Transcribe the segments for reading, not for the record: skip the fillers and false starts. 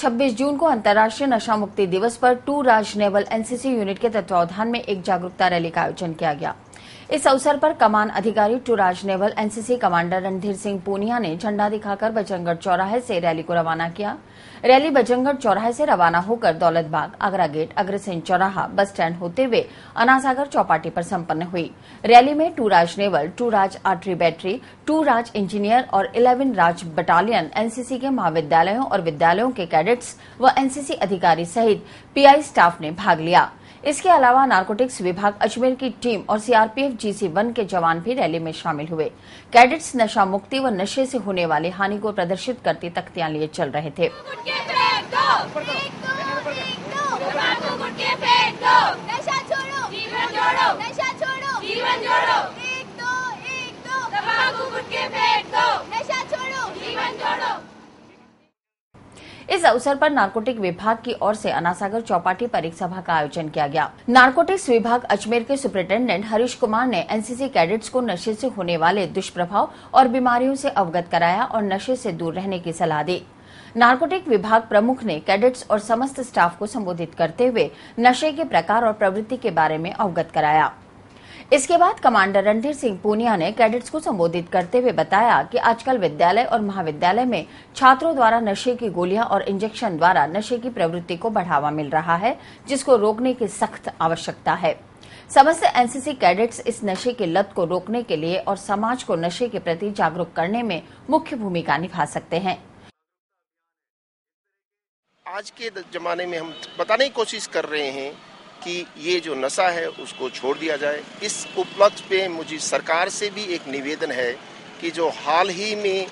26 जून को अंतर्राष्ट्रीय नशा मुक्ति दिवस पर two Raj naval NCC unit के तत्वावधान में एक जागरूकता रैली का आयोजन किया गया। इस अवसर पर कमान अधिकारी two Raj naval NCC commander Randhir Singh Poonia ने झंडा दिखाकर बजरंगगढ़ चौराहे से रैली को रवाना किया। रैली बजरंगगढ़ चौराहे से रवाना होकर दौलतबाग, आगरा गेट, अग्रसेन चौराहा, बस स्टैंड होते हुए अनासागर चौपाटी पर संपन्न हुई। रैली में two Raj naval, two Raj artillery battery, two Raj engineer और 11 राज बटालियन एनसीसी के महाविद्यालयों और विद्यालयों के कैडेट्स व एनसीसी अधिकारी सहित पीआई स्टाफ ने भाग लिया। इसके अलावा नारकोटिक्स विभाग अजमेर की टीम और सीआरपीएफ GC1 के जवान भी रैली में शामिल हुए। कैडेट्स नशा मुक्ति व नशे से होने वाली हानि को प्रदर्शित करती तख्तियां लिए चल रहे थे। इस अवसर पर नारकोटिक विभाग की ओर से अनासागर चौपाटी पर एक सभा का आयोजन किया गया। नारकोटिक्स विभाग अजमेर के सुपरिटेंडेंट हरीश कुमार ने एनसीसी कैडेट्स को नशे से होने वाले दुष्प्रभाव और बीमारियों से अवगत कराया और नशे से दूर रहने की सलाह दी। नारकोटिक विभाग प्रमुख ने कैडेट्स और समस्त स्टाफ को संबोधित करते हुए नशे के प्रकार और प्रवृत्ति के बारे में अवगत कराया। इसके बाद कमांडर रणधीर सिंह पूनिया ने कैडेट्स को संबोधित करते हुए बताया कि आजकल विद्यालय और महाविद्यालय में छात्रों द्वारा नशे की गोलियां और इंजेक्शन द्वारा नशे की प्रवृत्ति को बढ़ावा मिल रहा है, जिसको रोकने की सख्त आवश्यकता है। समस्त एनसीसी कैडेट्स इस नशे की लत को रोकने के लिए और समाज को नशे के प्रति जागरूक करने में मुख्य भूमिका निभा सकते हैं। आज के जमाने में हम बताने की कोशिश कर रहे हैं कि ये जो नशा है उसको छोड़ दिया जाए। इस उपलक्ष्य पे मुझे सरकार से भी एक निवेदन है कि जो हाल ही में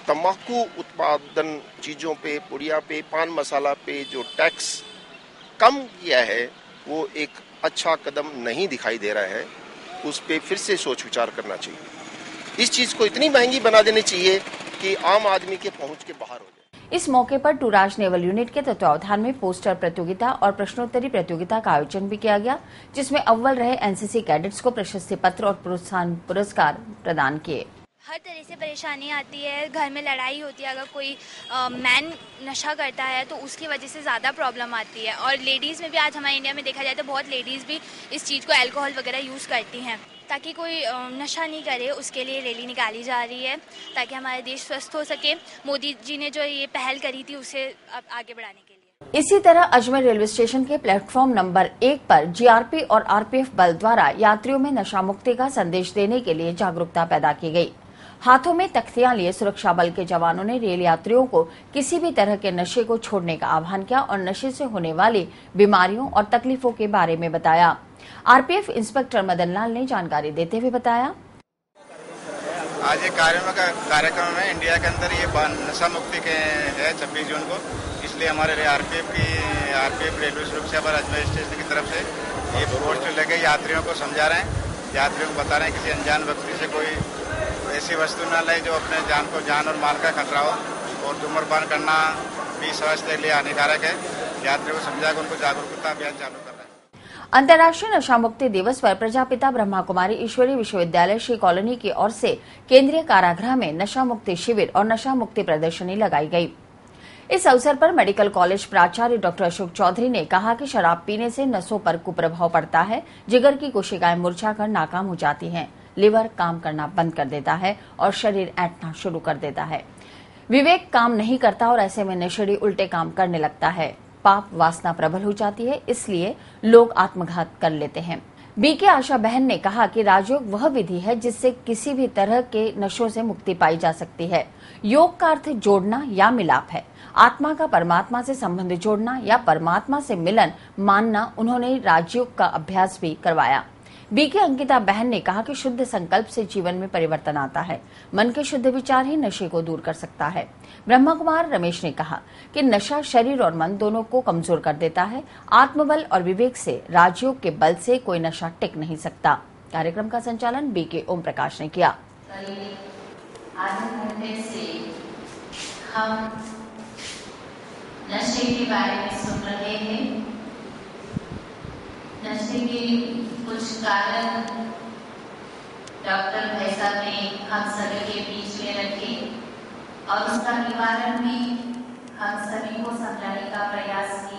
तंबाकू उत्पादन चीज़ों पे, पुड़िया पे, पान मसाला पे जो टैक्स कम किया है वो एक अच्छा कदम नहीं दिखाई दे रहा है। उस पे फिर से सोच विचार करना चाहिए। इस चीज़ को इतनी महंगी बना देनी चाहिए कि आम आदमी के पहुंच के बाहर हो जाए। इस मौके पर टू राज नेवल यूनिट के तत्वावधान में पोस्टर प्रतियोगिता और प्रश्नोत्तरी प्रतियोगिता का आयोजन भी किया गया, जिसमें अव्वल रहे एनसीसी कैडेट्स को प्रशस्ति पत्र और प्रोत्साहन पुरस्कार प्रदान किए। हर तरह से परेशानी आती है, घर में लड़ाई होती है, अगर कोई मैन नशा करता है तो उसकी वजह से ज़्यादा प्रॉब्लम आती है। और लेडीज़ में भी आज हमारे इंडिया में देखा जाए तो बहुत लेडीज़ भी इस चीज़ को अल्कोहल वगैरह यूज़ करती हैं। ताकि कोई नशा नहीं करे उसके लिए रैली निकाली जा रही है, ताकि हमारा देश स्वस्थ हो सके। मोदी जी ने जो ये पहल करी थी उसे अब आगे बढ़ाने के लिए। इसी तरह अजमेर रेलवे स्टेशन के प्लेटफॉर्म नंबर 1 पर जीआरपी और आरपीएफ बल द्वारा यात्रियों में नशा मुक्ति का संदेश देने के लिए जागरूकता पैदा की गई। हाथों में तख्तियां लिए सुरक्षा बल के जवानों ने रेल यात्रियों को किसी भी तरह के नशे को छोड़ने का आह्वान किया और नशे से होने वाली बीमारियों और तकलीफों के बारे में बताया। आरपीएफ इंस्पेक्टर मदन लाल ने जानकारी देते हुए बताया, आज एक कार्यक्रम में इंडिया के अंदर ये नशा मुक्ति के है 26 जून को, इसलिए हमारे आरपीएफ रेलवे सुरक्षा बल अजमेर स्टेशन की तरफ से ये पोस्टर लेके यात्रियों को समझा रहे हैं, यात्रियों को बता रहे हैं किसी अनजान व्यक्ति से कोई ऐसी वस्तु न ले जो अपने जान और माल का खतरा हो, और धूम्रपान करना भी स्वास्थ्य के लिए हानिकारक है। यात्रियों को समझा कर उनको जागरूकता अभियान चालू कर रहे हैं। अंतर्राष्ट्रीय नशा मुक्ति दिवस पर प्रजापिता ब्रह्मा कुमारी ईश्वरीय विश्वविद्यालय श्री कॉलोनी की ओर से केंद्रीय कारागृह में नशा मुक्ति शिविर और नशा मुक्ति प्रदर्शनी लगाई गई। इस अवसर पर मेडिकल कॉलेज प्राचार्य डॉक्टर अशोक चौधरी ने कहा कि शराब पीने से नसों पर कुप्रभाव पड़ता है, जिगर की कोशिकाएं मुरझाकर नाकाम हो जाती हैं, लिवर काम करना बंद कर देता है और शरीर ऐंठना शुरू कर देता है। विवेक काम नहीं करता और ऐसे में नशेड़ी उल्टे काम करने लगता है। पाप वासना प्रबल हो जाती है, इसलिए लोग आत्मघात कर लेते हैं। बीके आशा बहन ने कहा कि राजयोग वह विधि है जिससे किसी भी तरह के नशों से मुक्ति पाई जा सकती है। योग का अर्थ जोड़ना या मिलाप है। आत्मा का परमात्मा से संबंध जोड़ना या परमात्मा से मिलन मानना। उन्होंने राजयोग का अभ्यास भी करवाया। बीके अंकिता बहन ने कहा कि शुद्ध संकल्प से जीवन में परिवर्तन आता है। मन के शुद्ध विचार ही नशे को दूर कर सकता है। ब्रह्मा कुमार रमेश ने कहा कि नशा शरीर और मन दोनों को कमजोर कर देता है। आत्मबल और विवेक से, राजयोग के बल से कोई नशा टिक नहीं सकता। कार्यक्रम का संचालन बीके ओम प्रकाश ने किया। आधे घंटे से हम नशे के बारे में सुन रहे हैं। नशे के कुछ कारण डॉक्टर भाई साहब ने हम सभी के बीच में रखे और उसका निवारण भी हम सभी को समझाने का प्रयास किया।